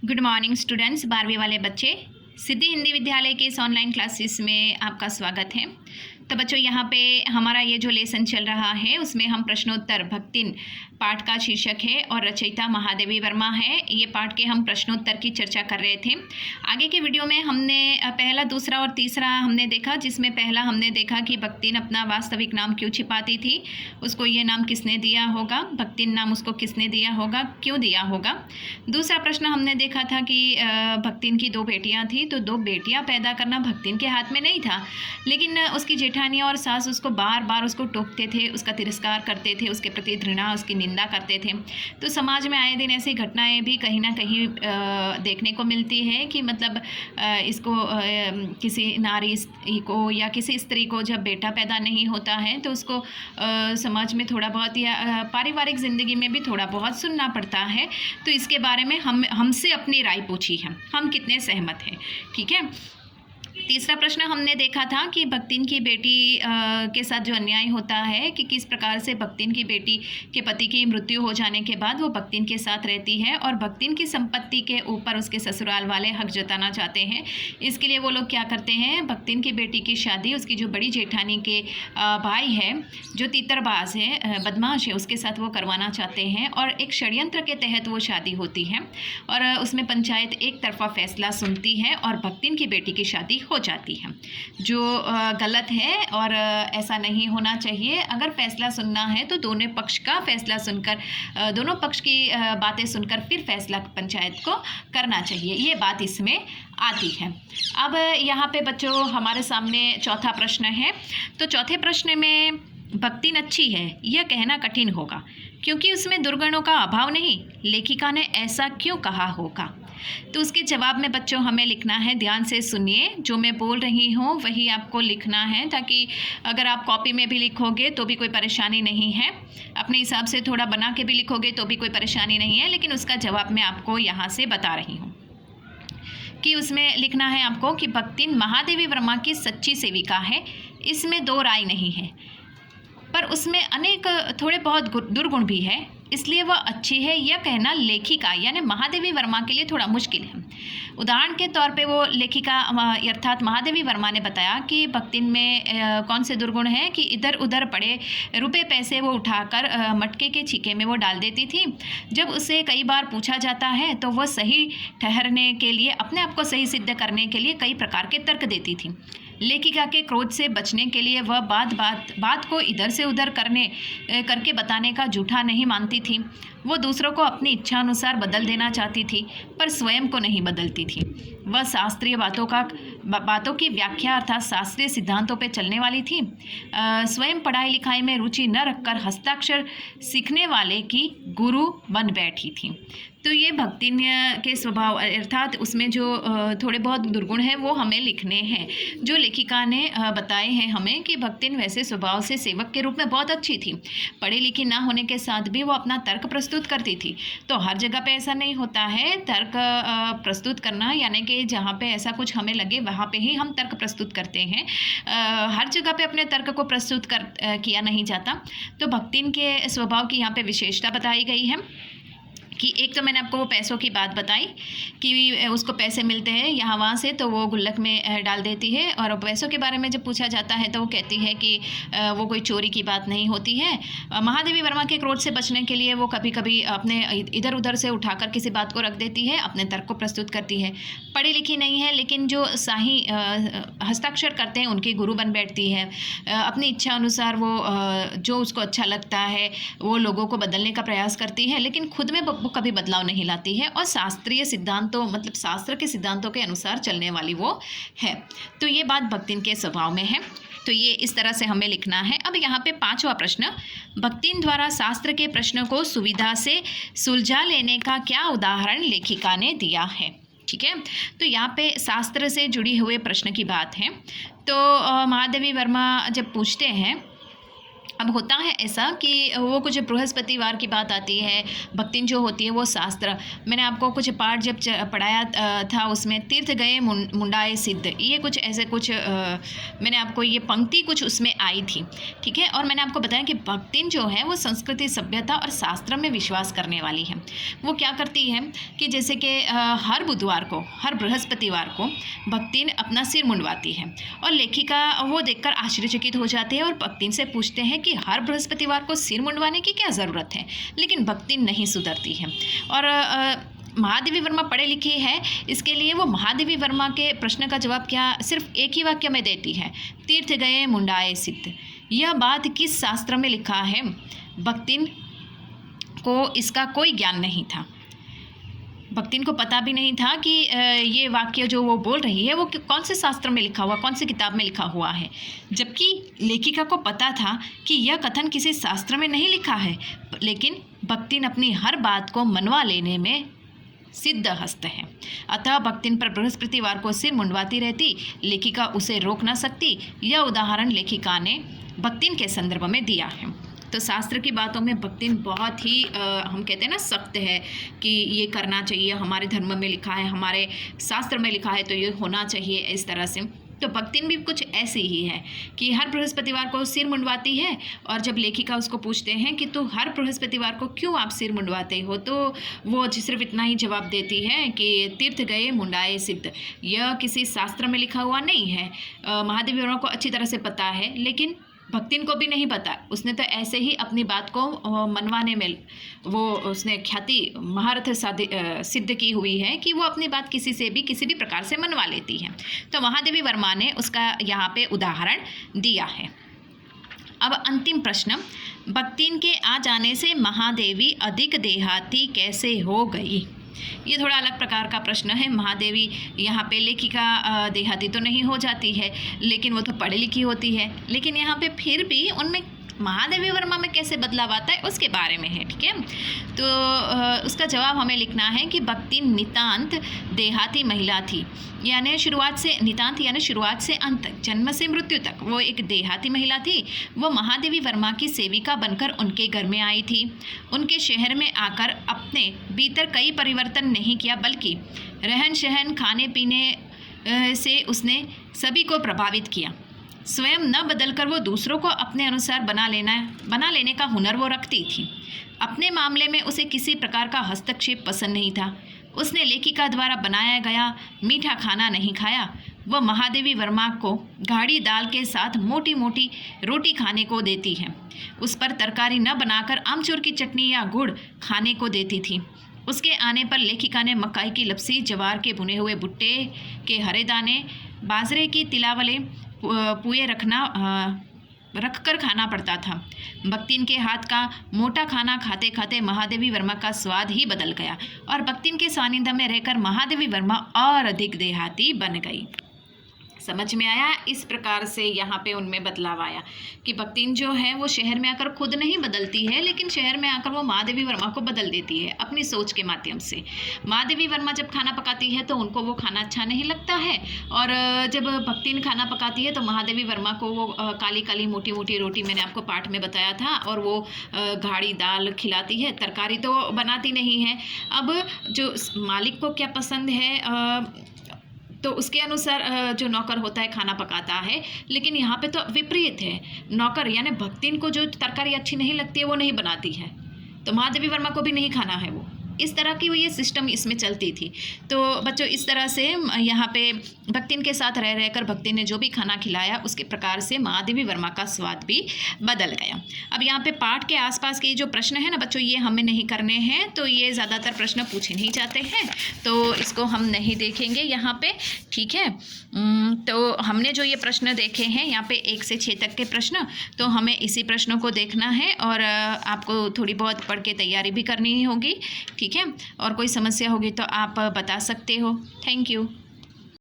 Good morning students, 12वीं वाले बच्चे सिद्धि हिंदी विद्यालय के इस ऑनलाइन क्लासेस में आपका स्वागत है। तो बच्चों, यहाँ पे हमारा ये जो लेसन चल रहा है उसमें हम प्रश्नोत्तर भक्तिन पाठ का शीर्षक है और रचयिता महादेवी वर्मा है। ये पाठ के हम प्रश्नोत्तर की चर्चा कर रहे थे। आगे के वीडियो में हमने पहला, दूसरा और तीसरा हमने देखा, जिसमें पहला हमने देखा कि भक्तिन अपना वास्तविक नाम क्यों छिपाती थी, उसको ये नाम किसने दिया होगा, भक्तिन नाम उसको किसने दिया होगा, क्यों दिया होगा। दूसरा प्रश्न हमने देखा था कि भक्तिन की 2 बेटियां थी, तो 2 बेटियां पैदा करना भक्तिन के हाथ में नहीं था, लेकिन उसकी जेठानी और सास उसको बार बार उसको टोकते थे, उसका तिरस्कार करते थे, उसके प्रति घृणा, उसकी निंदा करते थे। तो समाज में आए दिन ऐसी घटनाएं भी कहीं ना कहीं देखने को मिलती है कि मतलब इसको किसी नारी को या किसी स्त्री को जब बेटा पैदा नहीं होता है तो उसको समाज में थोड़ा बहुत या पारिवारिक ज़िंदगी में भी थोड़ा बहुत सुनना पड़ता है। तो इसके बारे में हमसे अपनी राय पूछी है, हम कितने सहमत हैं। ठीक है। तीसरा प्रश्न हमने देखा था कि भक्तिन की बेटी के साथ जो अन्याय होता है, कि किस प्रकार से भक्तिन की बेटी के पति की मृत्यु हो जाने के बाद वो भक्तिन के साथ रहती है और भक्तिन की संपत्ति के ऊपर उसके ससुराल वाले हक जताना चाहते हैं। इसके लिए वो लोग क्या करते हैं, भक्तिन की बेटी की शादी उसकी जो बड़ी जेठानी के भाई है, जो तीतरबाज है, बदमाश है, उसके साथ वो करवाना चाहते हैं और एक षड्यंत्र के तहत वो शादी होती है और उसमें पंचायत एक तरफा फैसला सुनती है और भक्तिन की बेटी की शादी हो जाती है, जो गलत है और ऐसा नहीं होना चाहिए। अगर फैसला सुनना है तो दोनों पक्ष का फैसला सुनकर, दोनों पक्ष की बातें सुनकर फिर फैसला पंचायत को करना चाहिए। ये बात इसमें आती है। अब यहाँ पे बच्चों हमारे सामने चौथा प्रश्न है। तो चौथे प्रश्न में भक्तिन अच्छी है यह कहना कठिन होगा क्योंकि उसमें दुर्गुणों का अभाव नहीं, लेखिका ने ऐसा क्यों कहा होगा। तो उसके जवाब में बच्चों हमें लिखना है, ध्यान से सुनिए, जो मैं बोल रही हूँ वही आपको लिखना है, ताकि अगर आप कॉपी में भी लिखोगे तो भी कोई परेशानी नहीं है, अपने हिसाब से थोड़ा बना के भी लिखोगे तो भी कोई परेशानी नहीं है, लेकिन उसका जवाब मैं आपको यहाँ से बता रही हूँ कि उसमें लिखना है आपको कि भक्तिन महादेवी वर्मा की सच्ची सेविका है, इसमें 2 राय नहीं है, पर उसमें अनेक थोड़े बहुत दुर्गुण भी है, इसलिए वह अच्छी है। यह कहना लेखिका यानी महादेवी वर्मा के लिए थोड़ा मुश्किल है। उदाहरण के तौर पे वो लेखिका अर्थात महादेवी वर्मा ने बताया कि भक्तिन में कौन से दुर्गुण हैं कि इधर उधर पड़े रुपए पैसे वो उठाकर मटके के छीके में वो डाल देती थी। जब उसे कई बार पूछा जाता है तो वह सही ठहरने के लिए, अपने आप को सही सिद्ध करने के लिए कई प्रकार के तर्क देती थी। लेखिका के क्रोध से बचने के लिए वह बात को इधर से उधर करके बताने का झूठा नहीं मानती थी। वो दूसरों को अपनी इच्छा अनुसार बदल देना चाहती थी, पर स्वयं को नहीं बदलती थी। वह शास्त्रीय बातों की व्याख्या अर्थात शास्त्रीय सिद्धांतों पे चलने वाली थी। स्वयं पढ़ाई लिखाई में रुचि न रखकर हस्ताक्षर सीखने वाले की गुरु बन बैठी थी। तो ये भक्तिन के स्वभाव अर्थात उसमें जो थोड़े बहुत दुर्गुण हैं वो हमें लिखने हैं, जो लेखिका ने बताए हैं हमें कि भक्तिन वैसे स्वभाव से सेवक के रूप में बहुत अच्छी थी, पढ़ी लिखी ना होने के साथ भी वो अपना तर्क प्रस्तुत करती थी। तो हर जगह पे ऐसा नहीं होता है, तर्क प्रस्तुत करना यानी कि जहाँ पे ऐसा कुछ हमें लगे वहाँ पे ही हम तर्क प्रस्तुत करते हैं, हर जगह पे अपने तर्क को प्रस्तुत किया नहीं जाता। तो भक्तिन के स्वभाव की यहाँ पे विशेषता बताई गई है कि एक तो मैंने आपको वो पैसों की बात बताई कि उसको पैसे मिलते हैं यहाँ वहाँ से, तो वो गुल्लक में डाल देती है, और पैसों के बारे में जब पूछा जाता है तो वो कहती है कि वो कोई चोरी की बात नहीं होती है। महादेवी वर्मा के क्रोध से बचने के लिए वो कभी कभी अपने इधर उधर से उठाकर किसी बात को रख देती है, अपने तर्क को प्रस्तुत करती है। पढ़ी लिखी नहीं है, लेकिन जो शाही हस्ताक्षर करते हैं उनकी गुरु बन बैठती है। अपनी इच्छा अनुसार वो जो उसको अच्छा लगता है वो लोगों को बदलने का प्रयास करती है, लेकिन खुद में वो कभी बदलाव नहीं लाती है, और शास्त्रीय सिद्धांतों मतलब शास्त्र के सिद्धांतों के अनुसार चलने वाली वो है। तो ये बात भक्तिन के स्वभाव में है। तो ये इस तरह से हमें लिखना है। अब यहाँ पे 5वां प्रश्न, भक्तिन द्वारा शास्त्र के प्रश्न को सुविधा से सुलझा लेने का क्या उदाहरण लेखिका ने दिया है। ठीक है। तो यहाँ पे शास्त्र से जुड़ी हुए प्रश्न की बात है। तो महादेवी वर्मा जब पूछते हैं अब होता है ऐसा कि वो कुछ बृहस्पतिवार की बात आती है, भक्तिन जो होती है वो शास्त्र, मैंने आपको कुछ पाठ जब पढ़ाया था उसमें तीर्थ गए मुंडाए सिद्ध, ये कुछ ऐसे कुछ मैंने आपको ये पंक्ति कुछ उसमें आई थी, ठीक है। और मैंने आपको बताया कि भक्तिन जो है वो संस्कृति, सभ्यता और शास्त्र में विश्वास करने वाली है। वो क्या करती है कि जैसे कि हर बुधवार को, हर बृहस्पतिवार को भक्तिन अपना सिर मुंडवाती है और लेखिका वो देखकर आश्चर्यचकित हो जाते हैं और भक्तिन से पूछते हैं कि हर बृहस्पतिवार को सिर मुंडवाने की क्या ज़रूरत है, लेकिन भक्तिन नहीं सुधरती है। और महादेवी वर्मा पढ़े लिखी है, इसके लिए वो महादेवी वर्मा के प्रश्न का जवाब क्या सिर्फ एक ही वाक्य में देती है, तीर्थ गए मुंडाए सिद्ध। यह बात किस शास्त्र में लिखा है, भक्तिन को इसका कोई ज्ञान नहीं था। भक्तिन को पता भी नहीं था कि ये वाक्य जो वो बोल रही है वो कौन से शास्त्र में लिखा हुआ, कौन सी किताब में लिखा हुआ है, जबकि लेखिका को पता था कि यह कथन किसी शास्त्र में नहीं लिखा है, लेकिन भक्तिन अपनी हर बात को मनवा लेने में सिद्ध हस्त है। अतः भक्तिन पर बृहस्पतिवार को सिर मुंडवाती रहती, लेखिका उसे रोक न सकती। यह उदाहरण लेखिका ने भक्तिन के संदर्भ में दिया है। तो शास्त्र की बातों में भक्तिन बहुत ही हम कहते हैं ना सख्त है कि ये करना चाहिए, हमारे धर्म में लिखा है, हमारे शास्त्र में लिखा है तो ये होना चाहिए, इस तरह से। तो भक्तिन भी कुछ ऐसी ही है कि हर बृहस्पतिवार को सिर मुंडवाती है। और जब लेखिका उसको पूछते हैं कि तू हर बृहस्पतिवार को क्यों आप सिर मुंडवाते हो, तो वो सिर्फ इतना ही जवाब देती है कि तीर्थ गए मुंडाए सिद्ध। यह किसी शास्त्र में लिखा हुआ नहीं है। महादेवी वर्मा को अच्छी तरह से पता है, लेकिन भक्तिन को भी नहीं पता। उसने तो ऐसे ही अपनी बात को मनवाने में वो उसने ख्याति महारथ सिद्ध की हुई है कि वो अपनी बात किसी से भी किसी भी प्रकार से मनवा लेती है। तो महादेवी वर्मा ने उसका यहाँ पे उदाहरण दिया है। अब अंतिम प्रश्न, भक्तिन के आ जाने से महादेवी अधिक देहाती कैसे हो गई। ये थोड़ा अलग प्रकार का प्रश्न है। महादेवी यहाँ पे लेखिका देहाती तो नहीं हो जाती है, लेकिन वो तो पढ़ी लिखी होती है, लेकिन यहाँ पे फिर भी उनमें महादेवी वर्मा में कैसे बदलाव आता है उसके बारे में है, ठीक है। तो उसका जवाब हमें लिखना है कि भक्तिन नितांत देहाती महिला थी, यानी शुरुआत से नितांत यानी शुरुआत से अंत तक, जन्म से मृत्यु तक वो एक देहाती महिला थी। वो महादेवी वर्मा की सेविका बनकर उनके घर में आई थी। उनके शहर में आकर अपने भीतर कई परिवर्तन नहीं किया, बल्कि रहन सहन, खाने पीने से उसने सभी को प्रभावित किया। स्वयं न बदलकर वो दूसरों को अपने अनुसार बना लेने का हुनर वो रखती थी। अपने मामले में उसे किसी प्रकार का हस्तक्षेप पसंद नहीं था। उसने लेखिका द्वारा बनाया गया मीठा खाना नहीं खाया। वह महादेवी वर्मा को गाढ़ी दाल के साथ मोटी मोटी रोटी खाने को देती है। उस पर तरकारी न बनाकर आमचूर की चटनी या गुड़ खाने को देती थी। उसके आने पर लेखिका ने मकाई की लपसी, जवार के भुने हुए भुट्टे के हरे दाने, बाजरे की तिलावले पुए रखकर खाना पड़ता था। भक्तिन के हाथ का मोटा खाना खाते खाते महादेवी वर्मा का स्वाद ही बदल गया और भक्तिन के सानिध्य में रहकर महादेवी वर्मा और अधिक देहाती बन गई। समझ में आया। इस प्रकार से यहाँ पे उनमें बदलाव आया कि भक्तिन जो है वो शहर में आकर खुद नहीं बदलती है, लेकिन शहर में आकर वो महादेवी वर्मा को बदल देती है अपनी सोच के माध्यम से। महादेवी वर्मा जब खाना पकाती है तो उनको वो खाना अच्छा नहीं लगता है, और जब भक्तिन खाना पकाती है तो महादेवी वर्मा को वो काली काली मोटी मोटी रोटी, मैंने आपको पाठ में बताया था, और वो गाढ़ी दाल खिलाती है, तरकारी तो बनाती नहीं है। अब जो मालिक को क्या पसंद है तो उसके अनुसार जो नौकर होता है खाना पकाता है, लेकिन यहाँ पे तो विपरीत है। नौकर यानी भक्तिन को जो तरकारी अच्छी नहीं लगती है वो नहीं बनाती है, तो महादेवी वर्मा को भी नहीं खाना है वो। इस तरह की वो ये सिस्टम इसमें चलती थी। तो बच्चों इस तरह से यहाँ पे भक्तिन के साथ रह रहकर भक्तिन ने जो भी खाना खिलाया उसके प्रकार से महादेवी वर्मा का स्वाद भी बदल गया। अब यहाँ पे पाठ के आसपास के जो प्रश्न है ना बच्चों, ये हमें नहीं करने हैं, तो ये ज़्यादातर प्रश्न पूछे नहीं जाते हैं, तो इसको हम नहीं देखेंगे यहाँ पे, ठीक है। तो हमने जो ये प्रश्न देखे हैं यहाँ पे 1 से 6 तक के प्रश्न, तो हमें इसी प्रश्नों को देखना है और आपको थोड़ी बहुत पढ़ के तैयारी भी करनी होगी, ठीक है। और कोई समस्या होगी तो आप बता सकते हो। Thank you.